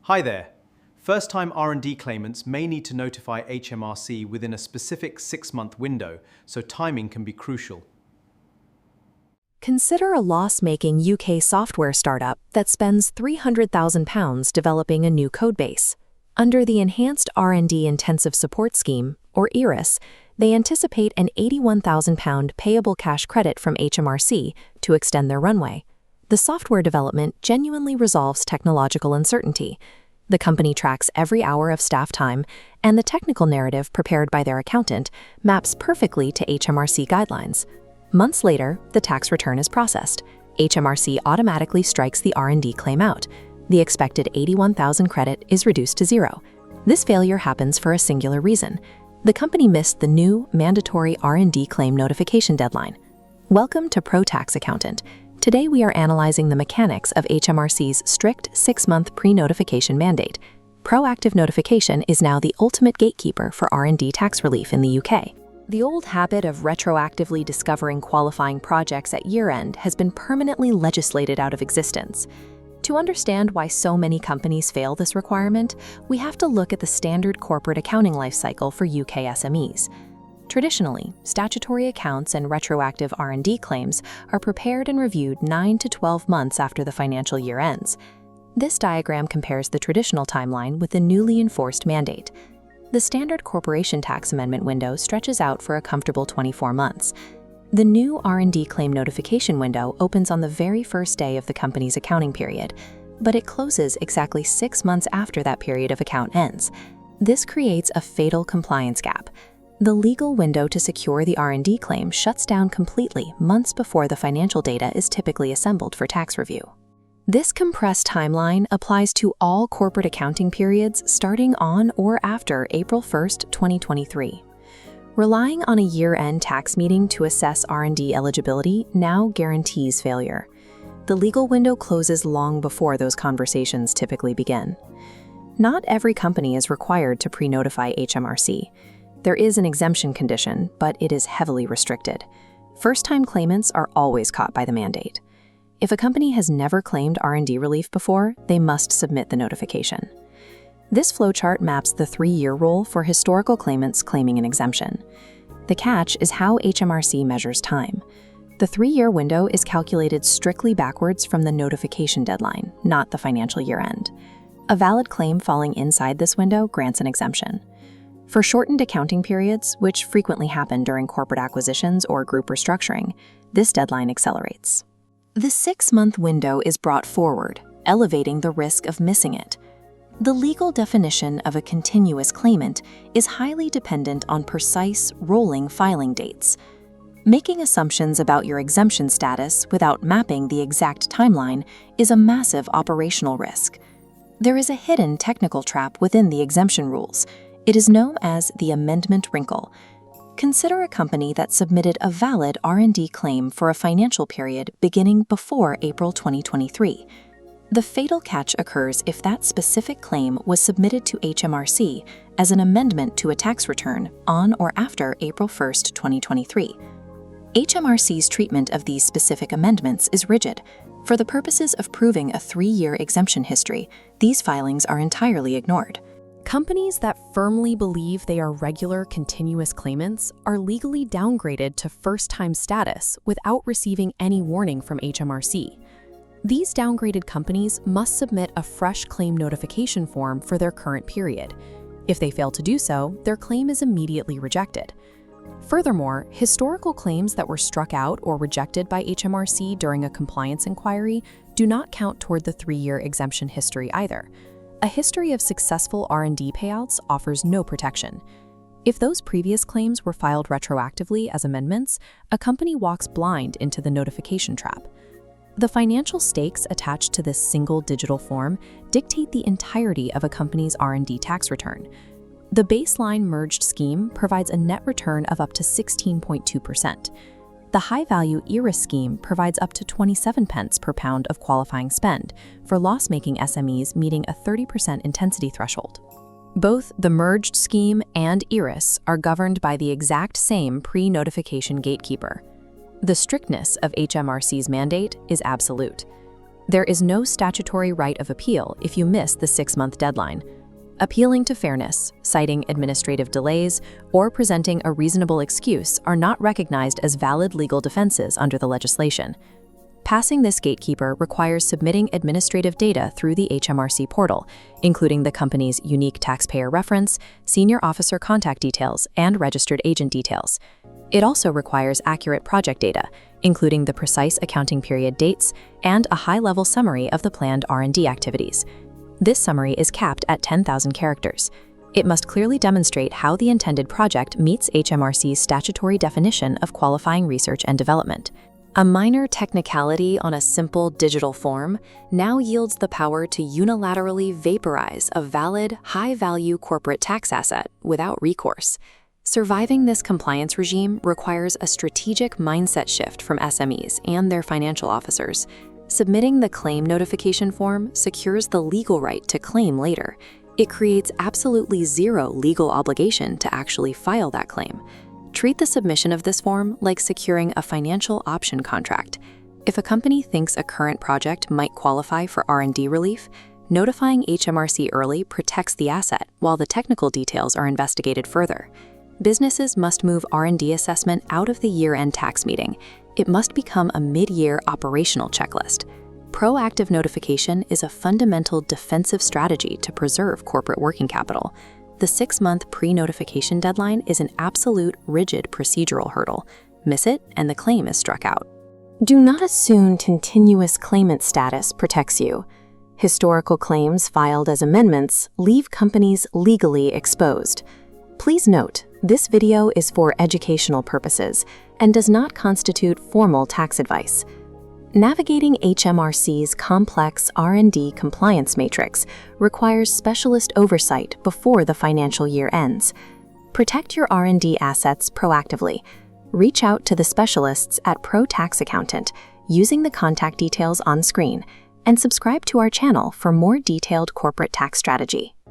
Hi there. First-time R&D claimants may need to notify HMRC within a specific 6-month window, so timing can be crucial. Consider a loss-making UK software startup that spends £300,000 developing a new codebase. Under the Enhanced R&D Intensive Support Scheme, or ERIS, they anticipate an £81,000 payable cash credit from HMRC to extend their runway. The software development genuinely resolves technological uncertainty. The company tracks every hour of staff time, and the technical narrative prepared by their accountant maps perfectly to HMRC guidelines. Months later, the tax return is processed. HMRC automatically strikes the R&D claim out. The expected $81,000 credit is reduced to zero. This failure happens for a singular reason. The company missed the new mandatory R&D claim notification deadline. Welcome to Pro Tax Accountant. Today we are analyzing the mechanics of HMRC's strict 6-month pre-notification mandate. Proactive notification is now the ultimate gatekeeper for R&D tax relief in the UK. The old habit of retroactively discovering qualifying projects at year-end has been permanently legislated out of existence. To understand why so many companies fail this requirement, we have to look at the standard corporate accounting lifecycle for UK SMEs. Traditionally, statutory accounts and retroactive R&D claims are prepared and reviewed 9 to 12 months after the financial year ends. This diagram compares the traditional timeline with the newly enforced mandate. The standard corporation tax amendment window stretches out for a comfortable 24 months. The new R&D claim notification window opens on the very first day of the company's accounting period, but it closes exactly 6 months after that period of account ends. This creates a fatal compliance gap. The legal window to secure the R&D claim shuts down completely months before the financial data is typically assembled for tax review. This compressed timeline applies to all corporate accounting periods starting on or after April 1, 2023. Relying on a year-end tax meeting to assess R&D eligibility now guarantees failure. The legal window closes long before those conversations typically begin. Not every company is required to pre-notify HMRC. There is an exemption condition, but it is heavily restricted. First-time claimants are always caught by the mandate. If a company has never claimed R&D relief before, they must submit the notification. This flowchart maps the 3-year rule for historical claimants claiming an exemption. The catch is how HMRC measures time. The 3-year window is calculated strictly backwards from the notification deadline, not the financial year end. A valid claim falling inside this window grants an exemption. For shortened accounting periods, which frequently happen during corporate acquisitions or group restructuring, this deadline accelerates. The 6-month window is brought forward, elevating the risk of missing it. The legal definition of a continuous claimant is highly dependent on precise, rolling filing dates. Making assumptions about your exemption status without mapping the exact timeline is a massive operational risk. There is a hidden technical trap within the exemption rules. It is known as the amendment wrinkle. Consider a company that submitted a valid R&D claim for a financial period beginning before April 2023. The fatal catch occurs if that specific claim was submitted to HMRC as an amendment to a tax return on or after April 1, 2023. HMRC's treatment of these specific amendments is rigid. For the purposes of proving a 3-year exemption history, these filings are entirely ignored. Companies that firmly believe they are regular, continuous claimants are legally downgraded to first-time status without receiving any warning from HMRC. These downgraded companies must submit a fresh claim notification form for their current period. If they fail to do so, their claim is immediately rejected. Furthermore, historical claims that were struck out or rejected by HMRC during a compliance inquiry do not count toward the 3-year exemption history either. A history of successful R&D payouts offers no protection. If those previous claims were filed retroactively as amendments, a company walks blind into the notification trap. The financial stakes attached to this single digital form dictate the entirety of a company's R&D tax return. The baseline merged scheme provides a net return of up to 16.2%. The high-value ERIS scheme provides up to 27 pence per pound of qualifying spend for loss-making SMEs meeting a 30% intensity threshold. Both the merged scheme and ERIS are governed by the exact same pre-notification gatekeeper. The strictness of HMRC's mandate is absolute. There is no statutory right of appeal if you miss the 6-month deadline. Appealing to fairness, citing administrative delays, or presenting a reasonable excuse are not recognized as valid legal defenses under the legislation. Passing this gatekeeper requires submitting administrative data through the HMRC portal, including the company's unique taxpayer reference, senior officer contact details, and registered agent details. It also requires accurate project data, including the precise accounting period dates and a high-level summary of the planned R&D activities. This summary is capped at 10,000 characters. It must clearly demonstrate how the intended project meets HMRC's statutory definition of qualifying research and development. A minor technicality on a simple digital form now yields the power to unilaterally vaporize a valid, high-value corporate tax asset without recourse. Surviving this compliance regime requires a strategic mindset shift from SMEs and their financial officers. Submitting the claim notification form secures the legal right to claim later. It creates absolutely zero legal obligation to actually file that claim. Treat the submission of this form like securing a financial option contract. If a company thinks a current project might qualify for R&D relief, notifying HMRC early protects the asset while the technical details are investigated further. Businesses must move R&D assessment out of the year-end tax meeting. It must become a mid-year operational checklist. Proactive notification is a fundamental defensive strategy to preserve corporate working capital. The 6-month pre-notification deadline is an absolute, rigid procedural hurdle. Miss it, and the claim is struck out. Do not assume continuous claimant status protects you. Historical claims filed as amendments leave companies legally exposed. Please note, this video is for educational purposes and does not constitute formal tax advice. Navigating HMRC's complex R&D compliance matrix requires specialist oversight before the financial year ends. Protect your R&D assets proactively. Reach out to the specialists at Pro Tax Accountant using the contact details on screen, and subscribe to our channel for more detailed corporate tax strategy.